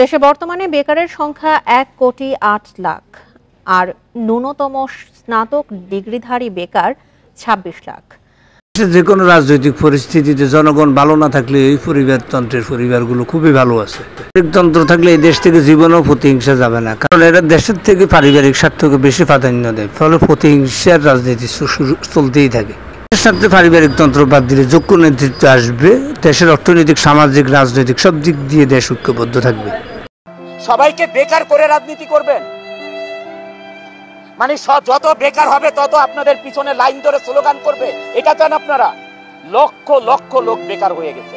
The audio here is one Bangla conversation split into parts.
দেশে বর্তমানে বেকারের সংখ্যা 1,08,00,000 আর ন্যূনতম স্নাতক ডিগ্রিধারী বেকার 26 লাখ। যে কোনো রাজনৈতিক পরিস্থিতিতে জনগণ ভালো না থাকলে এই পরিবারতন্ত্রের পরিবারগুলো খুবই ভালো আছে। তন্ত্র থাকলে এই দেশ থেকে জীবনেও প্রতিহিংসা যাবে না, কারণ এরা দেশের থেকে পারিবারিক স্বার্থকে বেশি প্রাধান্য দেয়, ফলে প্রতিহিংসার রাজনীতি চলতেই থাকে। সাথে পারিবারিক তন্ত্র বাদ দিলে যোগ্য নেতৃত্ব আসবে, দেশের অর্থনৈতিক, সামাজিক, রাজনৈতিক সব দিক দিয়ে দেশ ঐক্যবদ্ধ থাকবে। সবাইকে বেকার করে রাজনীতি করবেন, মানে যত বেকার হবে তত আপনাদের পিছনে লাইন ধরে স্লোগান করবে, এটা চান আপনারা? লক্ষ লক্ষ লোক বেকার হয়ে গেছে।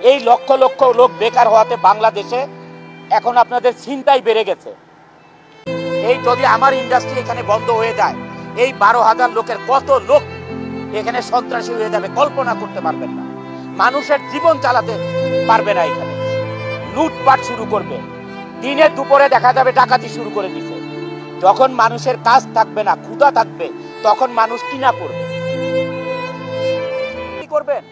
এই লক্ষ লক্ষ লোক বেকার হওয়াতে বাংলাদেশে এখন আপনাদের চিন্তাই বেড়ে গেছে। এই যদি আমার ইন্ডাস্ট্রি এখানে বন্ধ হয়ে যায়, এই 12,000 লোকের কত লোক এখানে সন্ত্রাসী হয়ে যাবে কল্পনা করতে পারবেন না। মানুষের জীবন চালাতে পারবে না, এখানে লুটপাট শুরু করবে, দিনে দুপুরে দেখা যাবে ডাকাতি শুরু করে দিছে। যখন মানুষের কাজ থাকবে না, ক্ষুধা থাকবে, তখন মানুষ কিনা করবে, কি করবেন?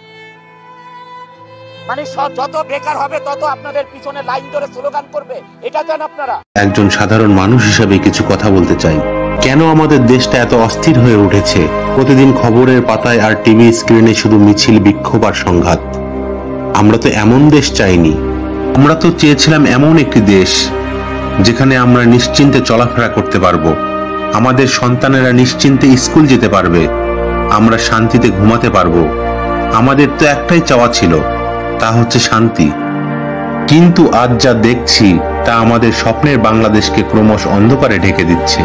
মানে যত বেকার হবে তত আপনাদের পিছনে লাইন ধরে স্লোগান করবে, এটা চান আপনারা? একজন সাধারণ মানুষ হিসেবে কিছু কথা বলতে চাই। কেন আমাদের দেশটা এত অস্থির হয়ে উঠেছে? প্রতিদিন খবরের পাতায় আর টিভি স্ক্রিনে শুধু মিছিল, বিক্ষোভ আর সংঘাত। আমরা তো এমন দেশ চাইনি। আমরা তো চেয়েছিলাম এমন একটি দেশ যেখানে আমরা নিশ্চিন্তে চলাফেরা করতে পারবো, আমাদের সন্তানেরা নিশ্চিন্তে স্কুল যেতে পারবে, আমরা শান্তিতে ঘুমাতে পারবো। আমাদের তো একটাই চাওয়া ছিল, তা হচ্ছে শান্তি। কিন্তু আজ যা দেখছি তা আমাদের স্বপ্নের বাংলাদেশকে ক্রমশ অন্ধকারে ঢেকে দিচ্ছে।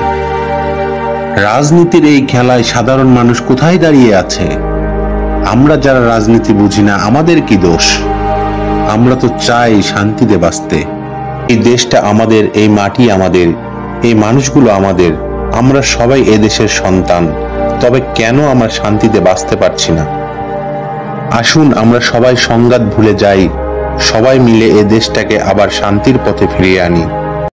রাজনীতির এই খেলায় সাধারণ মানুষ কোথায় দাঁড়িয়ে আছে? আমরা যারা রাজনীতি বুঝি না, আমাদের কি দোষ? আমরা তো চাই শান্তিতে বাঁচতে। এই দেশটা আমাদের, এই মাটি আমাদের, এই মানুষগুলো আমাদের। আমরা সবাই এ দেশের সন্তান, তবে কেন আমরা শান্তিতে বাঁচতে পারছি না? আসুন আমরা সবাই সংঘাত ভুলে যাই, সবাই মিলে এ দেশটাকে আবার শান্তির পথে ফিরিয়ে আনি।